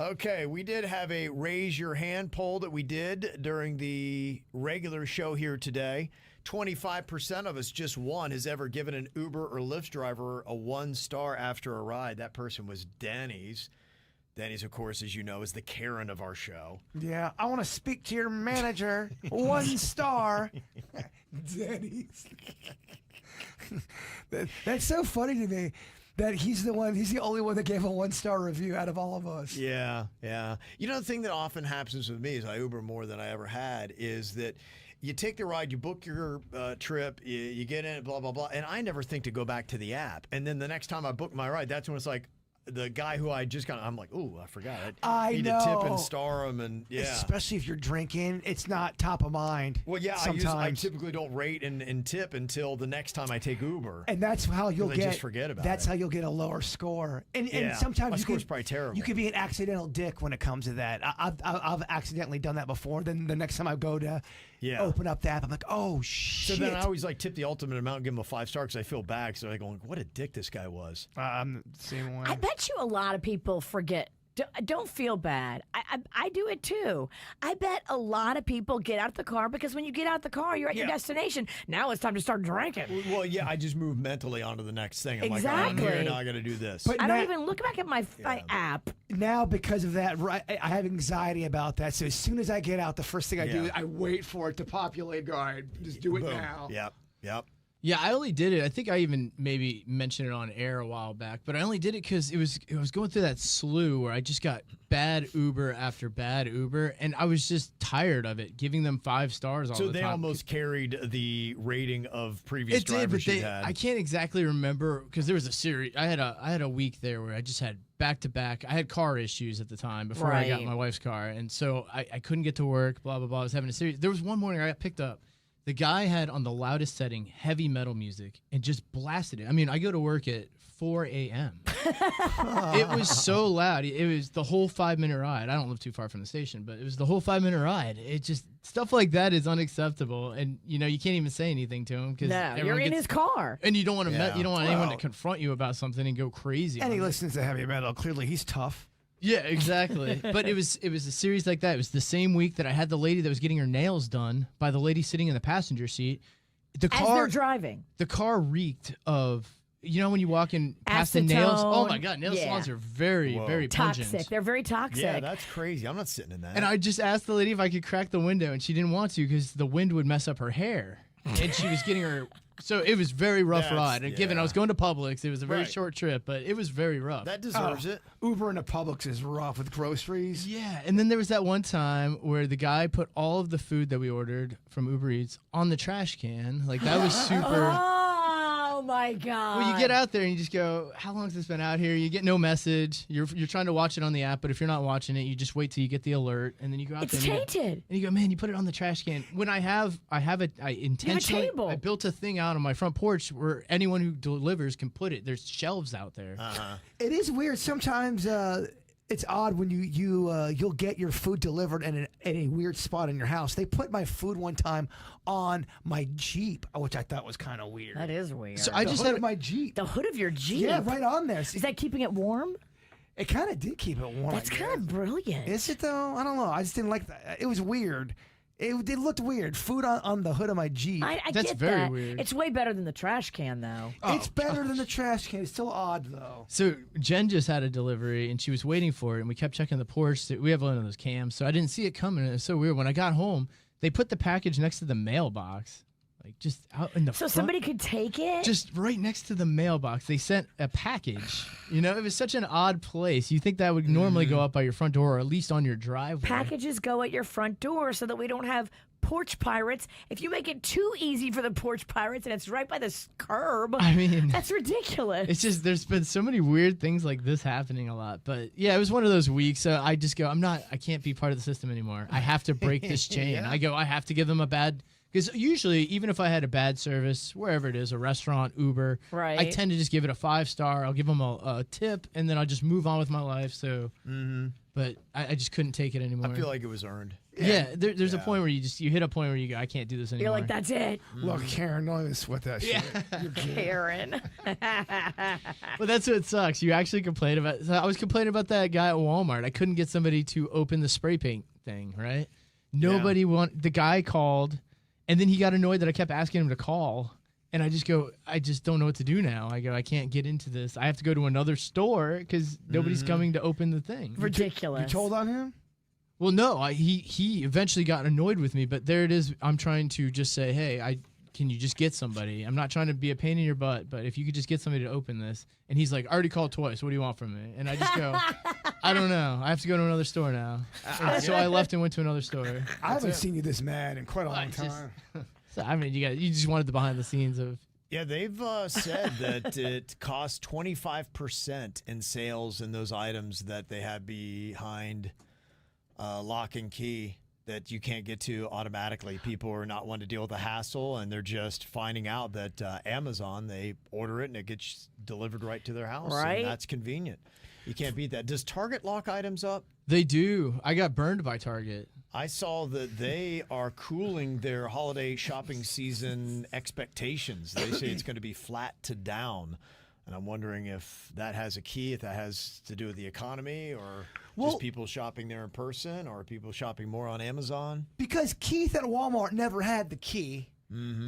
Okay, we did have a raise your hand poll that we did during the regular show here today. 25% of us, just one, has ever given an Uber or Lyft driver a 1-star after a ride. That person was Denny's. Denny's, of course, as you know, is the Karen of our show. Yeah, I want to speak to your manager. 1 star. Denny's. That's so funny to me that he's the only one that gave a 1-star review out of all of us. Yeah. You know, the thing that often happens with me is I Uber more than I ever had is that you take the ride, you book your trip, you get in it, blah, blah, blah. And I never think to go back to the app. And then the next time I book my ride, that's when it's like, the guy who I just got, I'm like, ooh, I forgot. I need know. to tip and star him, and especially if you're drinking, it's not top of mind. Well, yeah, sometimes. I typically don't rate and tip until the next time I take Uber, and that's how you'll get. Just forget about that's it. how you'll get a lower score. And sometimes my score's probably terrible. You could be an accidental dick when it comes to that. I've accidentally done that before. Then the next time I go to open up the app, I'm like, oh shit. So then I always tip the ultimate amount and give him a 5-star because I feel bad. So I'm going, what a dick this guy was. I'm the same way. I bet you a lot of people forget. Don't feel bad. I do it too. I bet a lot of people get out of the car because when you get out of the car, you're at your destination. Now it's time to start drinking. Well, yeah, I just move mentally onto the next thing. I'm exactly. like, I'm here, now I got to do this. But I don't even look back at my app. Now, because of that, I have anxiety about that. So as soon as I get out, the first thing I do is I wait for it to populate. Go ahead, just do it now. Yep. Yeah, I only did it. I think I even maybe mentioned it on air a while back, but I only did it because it was going through that slew where I just got bad Uber after bad Uber, and I was just tired of it, giving them 5 stars all the time. So they almost carried the rating of previous drivers you had. I can't exactly remember because there was a series. I had a week there where I just had back-to-back. I had car issues at the time before I got my wife's car, and so I couldn't get to work, blah, blah, blah. I was having a series. There was one morning I got picked up. The guy had on the loudest setting heavy metal music and just blasted it. I mean, I go to work at 4 a.m. It was so loud. It was the whole 5-minute ride. I don't live too far from the station, but it was the whole 5-minute ride. It just, stuff like that is unacceptable. And, you can't even say anything to him. No, you're in his car. And you don't want to you don't want anyone to confront you about something and go crazy. And he listens to heavy metal. Clearly, he's tough. Yeah, exactly. But it was a series like that. It was the same week that I had the lady that was getting her nails done by the lady sitting in the passenger seat. As they're driving. The car reeked of, when you walk in past acetone. the nails. Oh my God, nail salons are very, very toxic. pungent. They're very toxic. Yeah, that's crazy. I'm not sitting in that. And I just asked the lady if I could crack the window, and she didn't want to because the wind would mess up her hair. And she was getting her. So it was very rough ride. And given I was going to Publix, it was a very short trip, but it was very rough. That deserves it. Uber into Publix is rough with groceries. Yeah, and then there was that one time where the guy put all of the food that we ordered from Uber Eats on the trash can. Like, that was super. Oh my God. Well, you get out there and you just go, how long has this been out here? You get no message. You're trying to watch it on the app, but if you're not watching it, you just wait till you get the alert, and then you go out there. It's tainted. And you go, man, you put it on the trash can. When I intentionally, table. I built a thing out on my front porch where anyone who delivers can put it. There's shelves out there. It is weird. Sometimes it's odd when you'll get your food delivered in a weird spot in your house. They put my food one time on my Jeep, which I thought was kind of weird. That is weird. So I just had my Jeep. The hood of your Jeep? Yeah, right on there. Is that keeping it warm? It kind of did keep it warm. That's kind of brilliant. Is it though? I don't know. I just didn't like that. It was weird. It looked weird. Food on the hood of my Jeep. I That's get very that. weird. It's way better than the trash can, though. It's better than the trash can. It's still odd, though. So Jen just had a delivery, and she was waiting for it, and we kept checking the porch. We have one of those cams, so I didn't see it coming. It was so weird. When I got home, they put the package next to the mailbox, like just out in the front. So somebody could take it? Just right next to the mailbox. They sent a package. It was such an odd place. You think that would normally go up by your front door or at least on your driveway. Packages go at your front door so that we don't have porch pirates. If you make it too easy for the porch pirates and it's right by the curb, I mean, that's ridiculous. It's just there's been so many weird things like this happening a lot. But yeah, it was one of those weeks. I just go, I can't be part of the system anymore. I have to break this chain. I have to give them a bad. Because usually, even if I had a bad service, wherever it is, a restaurant, Uber, I tend to just give it a 5-star. I'll give them a tip, and then I'll just move on with my life. So, but I just couldn't take it anymore. I feel like it was earned. Yeah, there's a point where you hit a point where you go, I can't do this anymore. You're like, that's it, Look, Karen, don't even sweat that shit. You're good. Karen. But that's what sucks. You actually complain about. So I was complaining about that guy at Walmart. I couldn't get somebody to open the spray paint thing. Right? Nobody The guy called, and then he got annoyed that I kept asking him to call. And I just go, I just don't know what to do now. I go, I can't get into this. I have to go to another store because nobody's coming to open the thing. Ridiculous. You told on him? Well, no, he eventually got annoyed with me, but there it is. I'm trying to just say, hey, can you just get somebody? I'm not trying to be a pain in your butt, but if you could just get somebody to open this. And he's like, I already called twice. What do you want from me? And I just go, I don't know. I have to go to another store now. And so I left and went to another store. I haven't seen you this mad in quite a long Just- time. So, I mean, you just wanted the behind the scenes of. Yeah, they've said that it costs 25% in sales in those items that they have behind lock and key that you can't get to automatically. People are not wanting to deal with the hassle, and they're just finding out that Amazon, they order it and it gets delivered right to their house. Right. And that's convenient. You can't beat that. Does Target lock items up? They do. I got burned by Target. I saw that they are cooling their holiday shopping season expectations. They say it's going to be flat to down. And I'm wondering if that has a key, if that has to do with the economy or just people shopping there in person or people shopping more on Amazon. Because Keith at Walmart never had the key.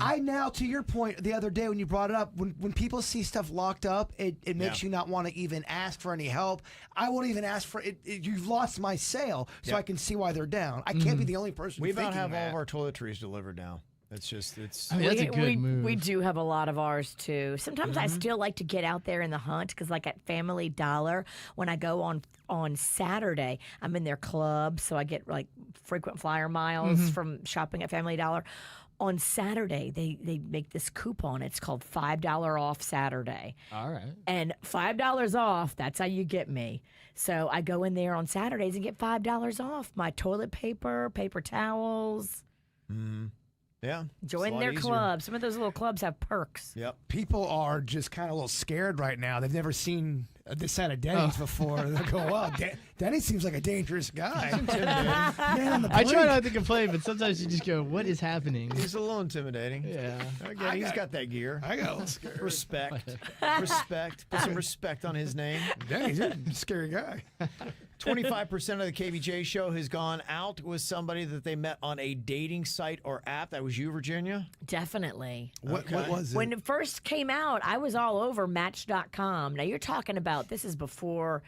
I now, to your point the other day when you brought it up, when people see stuff locked up, it makes you not want to even ask for any help. I won't even ask for it. You've lost my sale, so I can see why they're down. I can't be the only person. We about have that. all of our toiletries delivered now. It's just, I mean, that's a good move. We do have a lot of ours too. Sometimes I still like to get out there in the hunt because, like at Family Dollar, when I go on Saturday, I'm in their club, so I get like frequent flyer miles from shopping at Family Dollar. On Saturday, they make this coupon. It's called $5 off Saturday. All right. And $5 off, that's how you get me. So I go in there on Saturdays and get $5 off my toilet paper, paper towels. Yeah. Join their club. Some of those little clubs have perks. Yep. People are just kind of a little scared right now. They've never seen this side of Denny's before. They go, well, Denny seems like a dangerous guy. Man on the I try plate. not to complain, but sometimes you just go, what is happening? He's a little intimidating. Yeah. Again, he's got that gear. I got a little scared. Respect. Respect. Put some respect on his name. Denny's a scary guy. 25% of the KBJ show has gone out with somebody that they met on a dating site or app. That was you, Virginia? Definitely. What was it? When it first came out, I was all over Match.com. Now, you're talking about this is before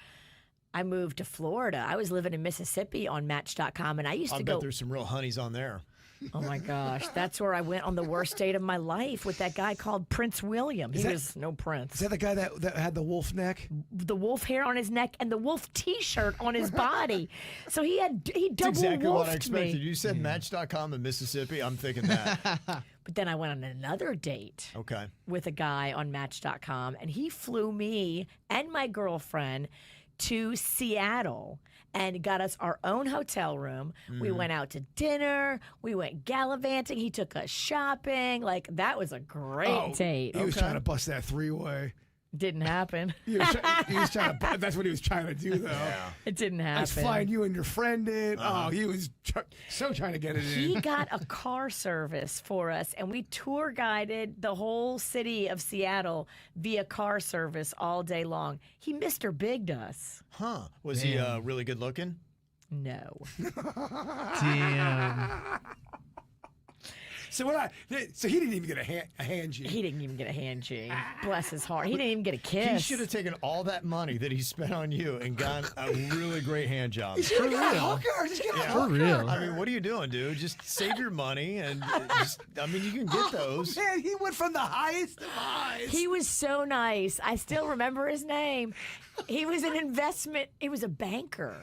I moved to Florida. I was living in Mississippi on Match.com, and I used I to bet go. there's some real honeys on there. Oh my gosh, that's where I went on the worst date of my life with that guy called Prince William. He was no prince. Is that the guy that had the wolf neck? The wolf hair on his neck and the wolf T-shirt on his body. So he double That's exactly what I wolfed expected. me. You said Match.com in Mississippi. I'm thinking that. But then I went on another date Okay. with a guy on Match.com, and he flew me and my girlfriend to Seattle and got us our own hotel room. We went out to dinner. We went gallivanting. He took us shopping. Like, that was a great date. He was trying to bust that three-way. Didn't happen. He was trying to. That's what he was trying to do, though. Yeah. It didn't I happen. was flying you and your friend in. Oh, he was so trying to get it He in. got a car service for us, and we tour guided the whole city of Seattle via car service all day long. He Mr. Bigged us. Huh. Was he really good looking? No. Damn. So he didn't even get a hand G. He didn't even get a hand G. Bless his heart. He didn't even get a kiss. He should have taken all that money that he spent on you and gotten a really great hand job. Just get a hooker. Just get a For hooker. real. I mean, what are you doing, dude? Just save your money and you can get those. Man, he went from the highest of highs. He was so nice. I still remember his name. He was an investment. He was a banker.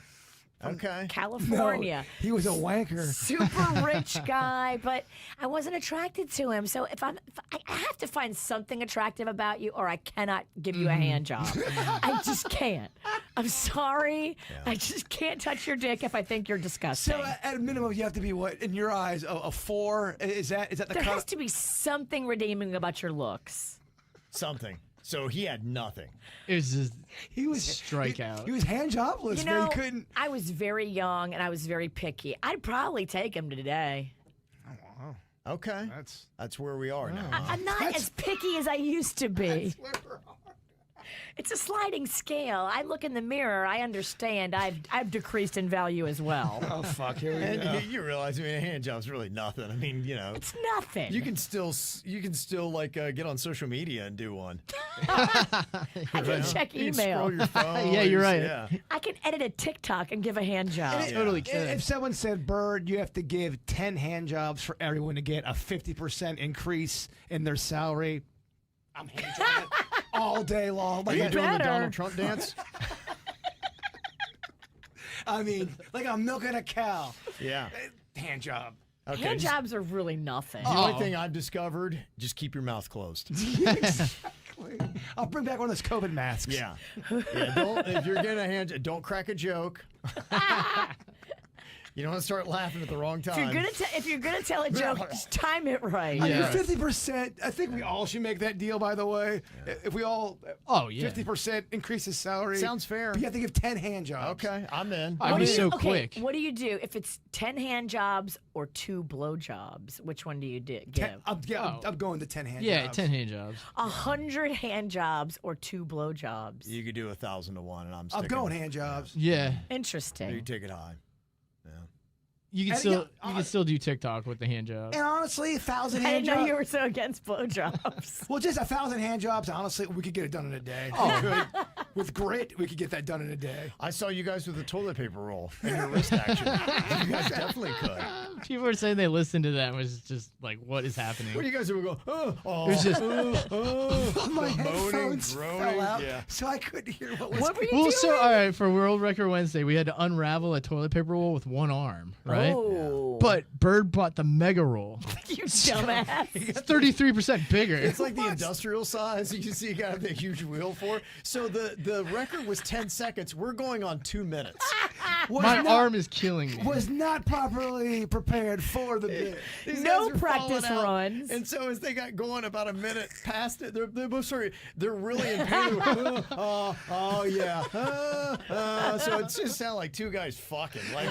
Okay. California. No, he was a wanker. Super rich guy, but I wasn't attracted to him. So if I have to find something attractive about you, or I cannot give you a hand job. I just can't. I'm sorry. I just can't touch your dick if I think you're disgusting. So at a minimum, you have to be what in your eyes a 4? Is that the there kind has to be something redeeming about your looks. Something. So he had nothing. It was just He was strikeout. He was hand jobless, You man. know, He couldn't. I was very young and I was very picky. I'd probably take him today. Okay. That's where we are now. huh? I'm not as picky as I used to be. It's a sliding scale. I look in the mirror. I understand. I've decreased in value as well. Oh fuck! Here we And go. you realize, I mean, a hand job's really nothing. I mean, It's nothing. you can still like get on social media and do one. I can check You can email. scroll your phone. Yeah, you're right. Yeah. I can edit a TikTok and give a hand job. Totally could. If someone said, "Bird, you have to give 10 hand jobs for everyone to get a 50% increase in their salary," I'm hand jobbing all day long. Are you Like, doing the better. Donald Trump dance? I mean, like I'm milking a cow. Yeah. Hand job. Okay. Hand jobs are really nothing. The only thing I've discovered, just keep your mouth closed. Exactly. I'll bring back one of those COVID masks. Yeah. Don't, if you're getting a hand, don't crack a joke. You don't want to start laughing at the wrong time. If you're gonna tell a joke, just time it right. I mean, Yeah. 50%. I think we all should make that deal. By the way, if we all, Oh, yeah. 50% increase his salary. Sounds fair. But you have to give 10 hand jobs. Okay, I'm in. I'd What be do you- so okay, quick. What do you do if it's 10 hand jobs or 2 blow jobs? Which one do you give? I'm going to 10 hand Yeah, jobs. 10 hand jobs. 100 hand jobs or 2 blow jobs? You could do 1,000 to 1, and I'm I'm sticking. going hand jobs. Yeah. Interesting. You take it high. You can And, still yeah, you can still do TikTok with the hand job. And honestly, 1,000 I hand didn't know jobs. you were so against blow jobs. Well, just 1,000 hand jobs. Honestly, we could get it done in a day. Oh. We could. With grit, we could get that done in a day. I saw you guys with the toilet paper roll and your wrist action. You guys definitely could. People were saying they listened to that and was just like, what is happening? What do you guys do? We go, It was just- My moaning, headphones groaning. fell out, Yeah. so I couldn't hear what was. What were you Well, doing? so all right, for World Record Wednesday, we had to unravel a toilet paper roll with one arm, right? Oh, But Bird bought the mega roll. you dumbass. It's 33% bigger. It's like the industrial size. You see, you got the huge wheel for. So the record was 10 seconds. We're going on 2 minutes. My arm is killing me. Was not properly prepared for the bit. These No guys are practice falling out. runs. And so as they got going about a minute past it, they're both sorry. They're really in pain. Oh yeah. So it just sounded like two guys fucking. Like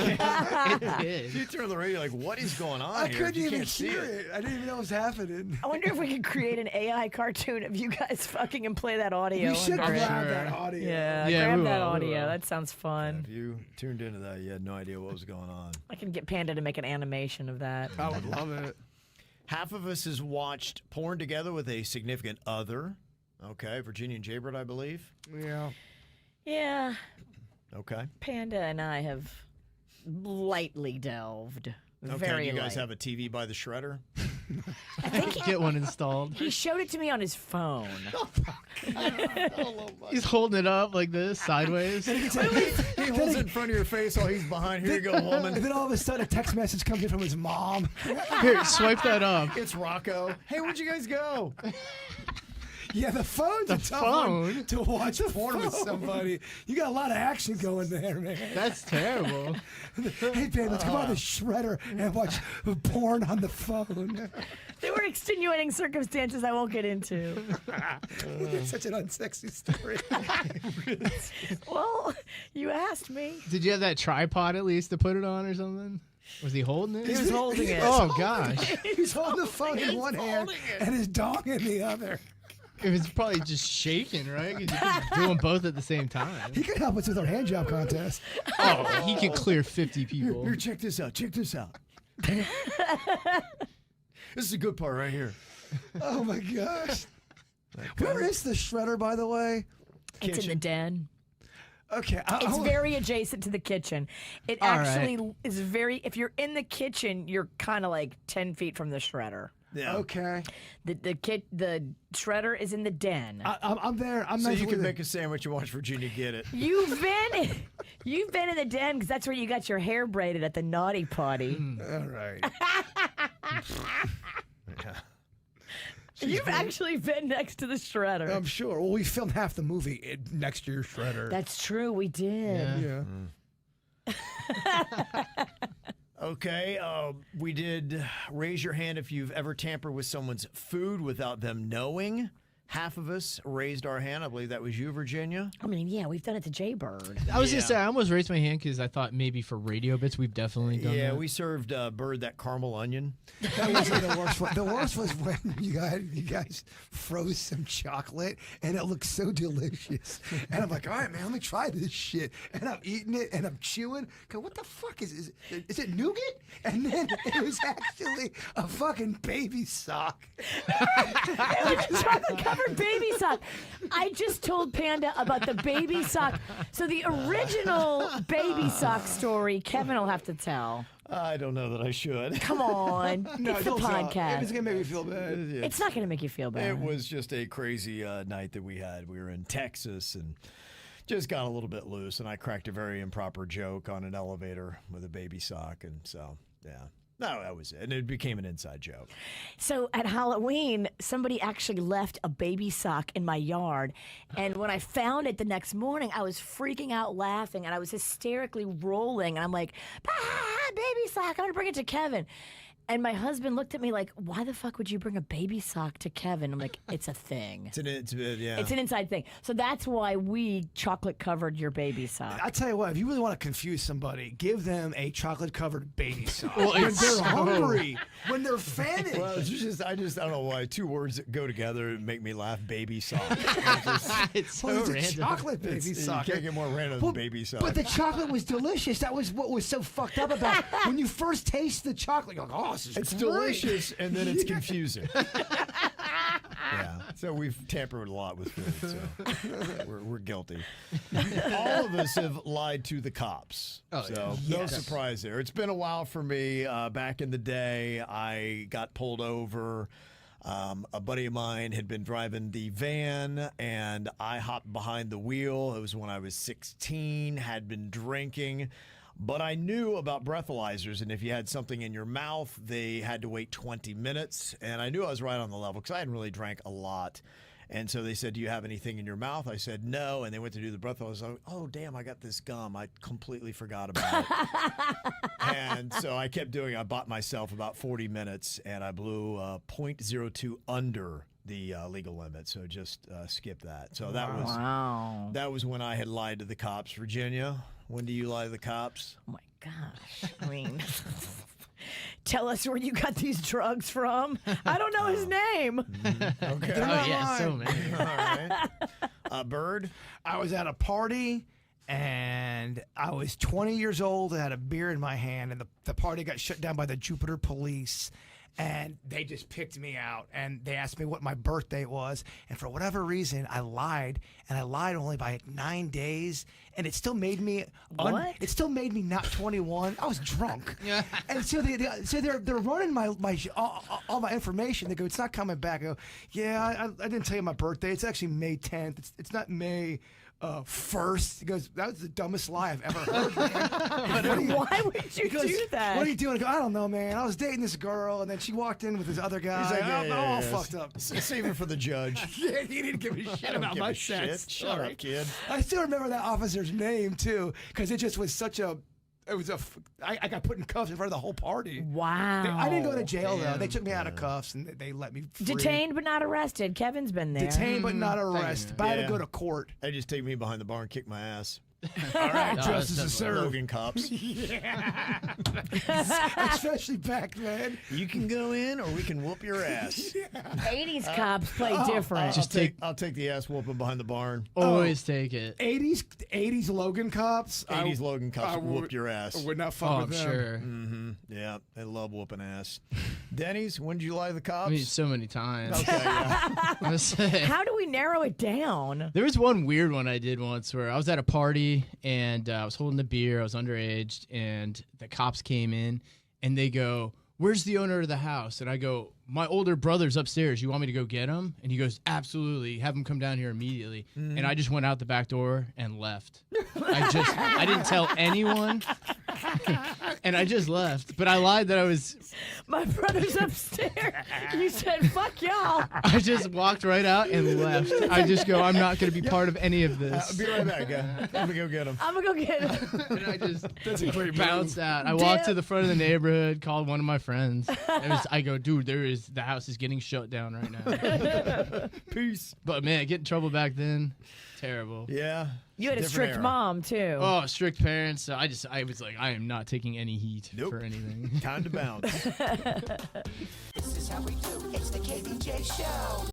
It you turn on the radio, like what is going on I here? couldn't You even can't see hear it. I didn't even know what was happening. I wonder if we could create an AI cartoon of you guys fucking and play that audio. We should under it. grab Sure. that audio. Yeah, Yeah, grab we that will, we audio. will. That sounds fun. If you tuned into that, you had no idea what was going on. I can get Panda to make an animation of that. I would love it. Half of us has watched porn together with a significant other. Okay, Virginia and Jaybird, I believe. Yeah. Yeah, Okay. Panda and I have lightly delved. Okay. Very Do you guys light. have a TV by the shredder? I think he, Get one installed. he showed it to me on his phone. He's holding it up like this, sideways. He holds it in front of your face while he's behind. Here you go, And woman. then all of a sudden, a text message comes in from his mom. Here, swipe that up. It's Rocco. Hey, where'd you guys go? Yeah, the phone's The a tough one phone? to watch porn with somebody. You got a lot of action going there, man. That's terrible. Hey, babe, let's come on the shredder and watch porn on the phone. There were extenuating circumstances I won't get into. It's such an unsexy story. Well, you asked me. Did you have that tripod at least to put it on or something? Was he holding it? He was holding it. Oh gosh. He's holding the phone in one hand and his dog in the other. It was probably just shaking, right? 'Cause you can do them both at the same time. He could help us with our hand job contest. Oh, he can clear 50 people. Here, check this out. Check this out. This is a good part right here. Oh my gosh. Where is the shredder, by the way? It's in the den. Okay. It's very adjacent to the kitchen. It All actually is very. If you're in the kitchen, you're kind of like 10 feet from the shredder. Yeah. Okay. The shredder is in the den. I'm there. I'm So not you can with make a sandwich and watch Virginia get it. You've been in the den because that's where you got your hair braided at the naughty potty. All right. Yeah. You've actually been next to the shredder. I'm sure. Well, we filmed half the movie next to your shredder. That's true. We did. Yeah. Yeah. Okay, we did raise your hand if you've ever tampered with someone's food without them knowing. half of us raised our hand. I believe that was you, Virginia. I mean, yeah, we've done it to Jaybird. I was gonna say I almost raised my hand because I thought maybe for radio bits we've definitely done Yeah, that. we served Bird that caramel onion. That was the worst one. The worst was when you guys froze some chocolate and it looked so delicious. And I'm like, all right, man, let me try this shit. And I'm eating it and I'm chewing. Go, what the fuck is it nougat? And then it was actually a fucking baby sock. It was a chocolate-covered baby sock. I just told Panda about the baby sock. So the original baby sock story, Kevin will have to tell. I don't know that I should. Come on. No, it's the don't tell. podcast. It's going to make me feel bad. It's not going to make you feel bad. It was just a crazy night that we had. We were in Texas and just got a little bit loose, and I cracked a very improper joke on an elevator with a baby sock, and so, yeah. No, that was it. And it became an inside joke. So at Halloween, somebody actually left a baby sock in my yard. And when I found it the next morning, I was freaking out laughing and I was hysterically rolling. And I'm like, baby sock, I'm going to bring it to Kevin. And my husband looked at me like, why the fuck would you bring a baby sock to Kevin? I'm like, it's a thing. It's an inside thing. So that's why we chocolate covered your baby sock. I tell you what, if you really want to confuse somebody, give them a chocolate-covered baby sock. Well, when it's they're so- hungry, when they're famished. Well, it's just I don't know why two words that go together make me laugh. Baby sock. It's so Well, it's a random. chocolate baby You sock. can't get more random than baby sock. But the chocolate was delicious. That was what was so fucked up about it. When you first taste the chocolate, you're like, oh, this is It's great. delicious, and then it's confusing. Yeah, so we've tampered a lot with food, so we're guilty. All of us have lied to the cops, so no surprise there. It's been a while for me. Back in the day, I got pulled over. A buddy of mine had been driving the van, and I hopped behind the wheel. It was when I was 16, had been drinking. But I knew about breathalyzers, and if you had something in your mouth, they had to wait 20 minutes. And I knew I was right on the level because I hadn't really drank a lot. And so they said, do you have anything in your mouth? I said, no. And they went to do the breathalyzer. I was like, oh, damn, I got this gum. I completely forgot about it. And so I kept doing it. I bought myself about 40 minutes, and I blew 0.02 under the legal limit. So just skip that. So that was when I had lied to the cops. Virginia, when do you lie to the cops? Oh my gosh. I mean, tell us where you got these drugs from. I don't know his name. Okay. Oh, yeah, so many. All right. Bird? I was at a party and I was 20 years old and had a beer in my hand, and the party got shut down by the Jupiter police. And they just picked me out, and they asked me what my birthday was. And for whatever reason, I lied, and I lied only by 9 days. And it still made me it still made me not 21. I was drunk. And so they're running all my information. They go, it's not coming back. I go, yeah, I didn't tell you my birthday. It's actually May 10th. It's not May 1st. He goes, that was the dumbest lie I've ever heard, man. Why would you do that? What are you doing? I go, I don't know, man. I was dating this girl, and then she walked in with this other guy. He's like, I'm all fucked up. Save it for the judge. Yeah, he didn't give a shit about my sex. Shut up, kid. I still remember that officer's name, too, because it just was such a... I got put in cuffs in front of the whole party. Wow. I didn't go to jail, though. They took me out of cuffs, and they let me free. Detained but not arrested. Kevin's been there. Detained but not arrested. But I had to go to court. They just take me behind the bar and kick my ass. All right, No, justice that's is served. Logan cops. Especially back then. You can go in, or we can whoop your ass. 80s cops play different. I'll take the ass whooping behind the barn. Always take it. 80s Logan cops. 80s Logan cops I whooped your ass. Would not fuck Oh, with I'm them. sure. Mm-hmm. Yeah, they love whooping ass. Denny's, when did you lie to the cops? I mean, so many times. Okay, yeah. I was saying. How do we narrow it down? There was one weird one I did once where I was at a party and I was holding the beer. I was underage, and the cops came in and they go, "Where's the owner of the house?" And I go, "My older brother's upstairs. You want me to go get him?" And he goes, "Absolutely. Have him come down here immediately." And I just went out the back door and left. I didn't tell anyone. And I just left. But I lied that I was. My brother's upstairs. You said, fuck y'all. I just walked right out and left. I just go, I'm not going to be part of any of this. Be right back, guy. I'm gonna go get him. I'm going to go get him. And I just That's a great bounced out. I walked to the front of the neighborhood, called one of my friends. I go, dude, the house is getting shut down right now. Peace. But man, get in trouble back then, terrible. Yeah. You had a Different strict era. mom, too. Oh, strict parents. So I was like, I am not taking any heat Nope. for anything. Time to bounce. This is how we do. It's the KBJ Show.